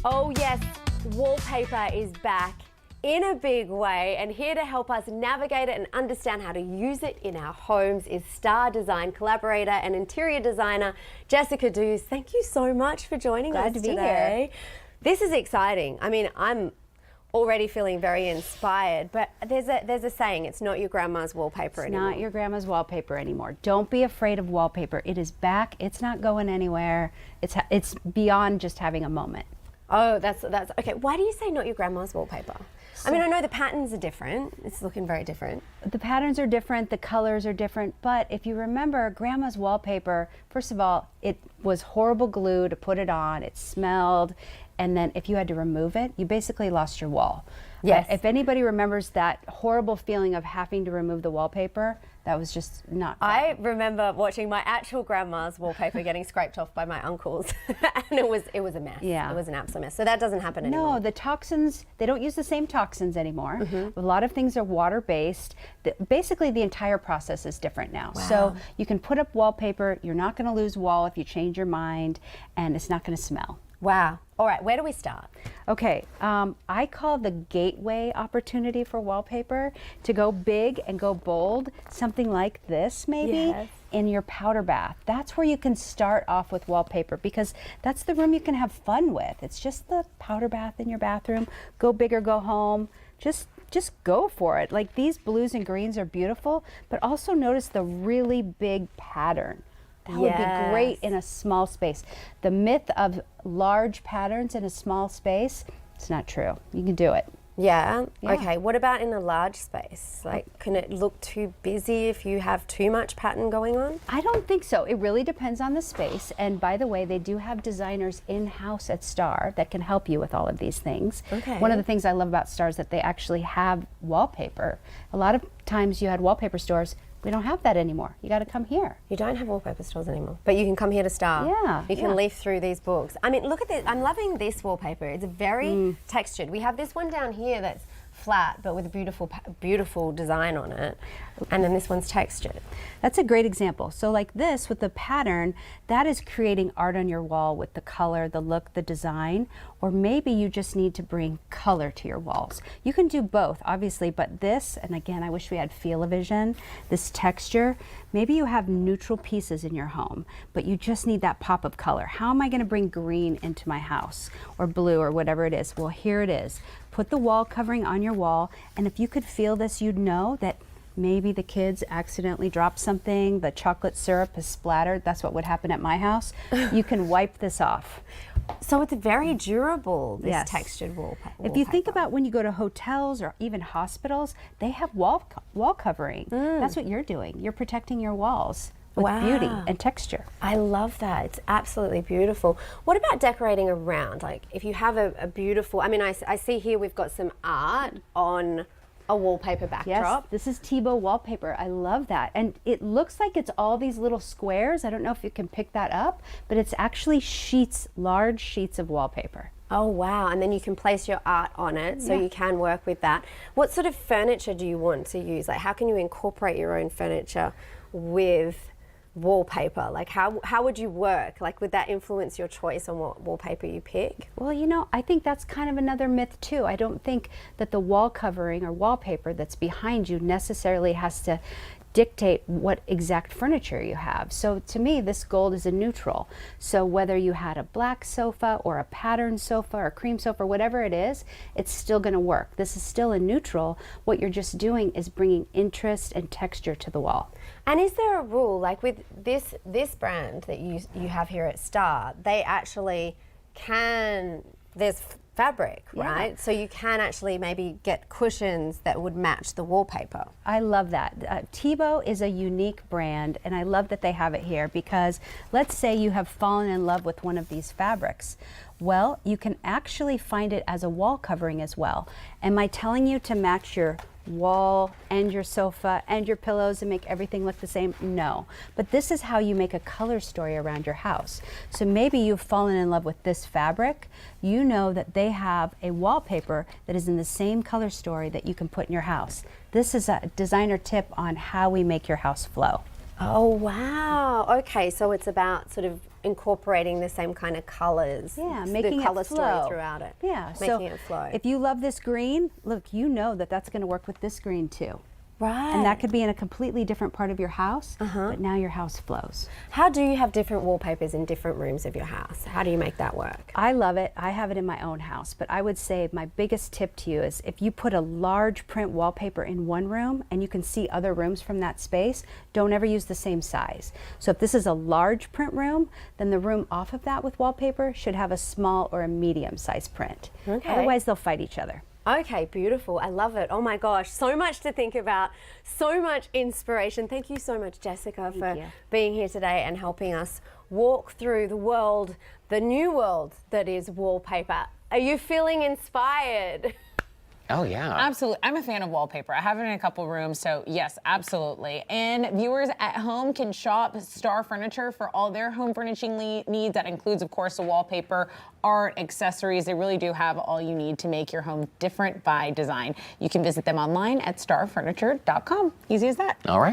Oh yes, Wallpaper is back in a big way, and here to help us navigate it and understand how to use it in our homes is star design collaborator and interior designer Jessica Deuce. Thank you so much for joining us today. This is exciting. I mean, I'm already feeling very inspired, but there's a saying, it's not your grandma's wallpaper anymore. It's not your grandma's wallpaper anymore. Don't be afraid of wallpaper. It is back. It's not going anywhere. It's beyond just having a moment. Oh, that's okay. Why do you say not your grandma's wallpaper? I mean, I know the patterns are different. It's looking very different. The patterns are different, the colors are different, but if you remember grandma's wallpaper, first of all, it was horrible glue to put it on, it smelled, and then if you had to remove it, you basically lost your wall. Yes. If anybody remembers that horrible feeling of having to remove the wallpaper, that was just not fun. I remember watching my actual grandma's wallpaper getting scraped off by my uncles, and it was a mess. Yeah. It was an absolute mess. So that doesn't happen anymore. No, the toxins, they don't use the same toxins anymore. A lot of things are water-based. Basically, the entire process is different now. Wow. So you can put up wallpaper, you're not going to lose wall if you change your mind, and it's not going to smell. Wow. All right, where do we start? Okay, I call the gateway opportunity for wallpaper to go big and go bold, something like this maybe. Yes. In your powder bath. That's where you can start off with wallpaper because that's the room you can have fun with. It's just the powder bath in your bathroom. Go big or go home. Just go for it. Like these blues and greens are beautiful, but also notice the really big pattern. That would be great in a small space. The myth of large patterns in a small space, it's not true. You can do it. Yeah. Yeah. Okay, what about in a large space? Like, can it look too busy if you have too much pattern going on? I don't think so. It really depends on the space. And by the way, they do have designers in-house at Star that can help you with all of these things. Okay. One of the things I love about Star is that they actually have wallpaper. A lot of times you had wallpaper stores. We don't have that anymore. You got to come here. You don't have wallpaper stores anymore, but you can come here to Star. Yeah, You can yeah. leaf through these books. I mean, look at this. I'm loving this wallpaper. It's very textured. We have this one down here that's flat, but with a beautiful design on it. And then this one's textured. That's a great example. So like this with the pattern, that is creating art on your wall with the color, the look, the design, or maybe you just need to bring color to your walls. You can do both, obviously, but this, and again, I wish we had feel-o-vision, this texture, maybe you have neutral pieces in your home, but you just need that pop of color. How am I gonna bring green into my house, or blue, or whatever it is? Well, here it is. Put the wall covering on your wall, and if you could feel this, you'd know that maybe the kids accidentally dropped something, the chocolate syrup is splattered. That's what would happen at my house. You can wipe this off. So it's very durable, this Yes. textured wallpaper. If you think about when you go to hotels or even hospitals, they have wall covering. That's what you're doing. You're protecting your walls with beauty and texture. I love that. It's absolutely beautiful. What about decorating around? Like if you have a beautiful, I mean, I see here we've got some art on a wallpaper backdrop. Yes, this is Tebow wallpaper. I love that. And it looks like it's all these little squares. I don't know if you can pick that up, but it's actually sheets, large sheets of wallpaper. Oh wow, and then you can place your art on it, so you can work with that. What sort of furniture do you want to use? Like how can you incorporate your own furniture with wallpaper? Like how would you work? Like would that influence your choice on what wallpaper you pick? Well, you know, I think that's kind of another myth too. I don't think that the wall covering or wallpaper that's behind you necessarily has to dictate what exact furniture you have. So to me, this gold is a neutral. So whether you had a black sofa or a patterned sofa or a cream sofa, whatever it is, it's still going to work. This is still a neutral. What you're just doing is bringing interest and texture to the wall. And is there a rule, like with this brand that you have here at Star, they actually can, there's fabric, right? So you can actually maybe get cushions that would match the wallpaper. I love that. Tebow is a unique brand, and I love that they have it here because let's say you have fallen in love with one of these fabrics. Well, you can actually find it as a wall covering as well. Am I telling you to match your wall and your sofa and your pillows and make everything look the same? No. But this is how you make a color story around your house. So maybe you've fallen in love with this fabric. You know that they have a wallpaper that is in the same color story that you can put in your house. This is a designer tip on how we make your house flow. Oh, wow. Okay, so it's about sort of incorporating the same kind of colors. Yeah, making the color it flow. story throughout it. Yeah, making so it flow. if you love this green, look, you know that that's going to work with this green too. Right. And that could be in a completely different part of your house, but now your house flows. How do you have different wallpapers in different rooms of your house? How do you make that work? I love it. I have it in my own house, but I would say my biggest tip to you is if you put a large print wallpaper in one room and you can see other rooms from that space, don't ever use the same size. So if this is a large print room, then the room off of that with wallpaper should have a small or a medium size print. Okay. Otherwise they'll fight each other. Okay, beautiful. I love it. Oh my gosh, so much to think about, so much inspiration. Thank you so much, Jessica, for being here today and helping us walk through the world, the new world that is wallpaper. Are you feeling inspired? Oh, yeah. Absolutely. I'm a fan of wallpaper. I have it in a couple rooms, so yes, absolutely. And viewers at home can shop Star Furniture for all their home furnishing needs. That includes, of course, the wallpaper, art, accessories. They really do have all you need to make your home different by design. You can visit them online at starfurniture.com. Easy as that. All right.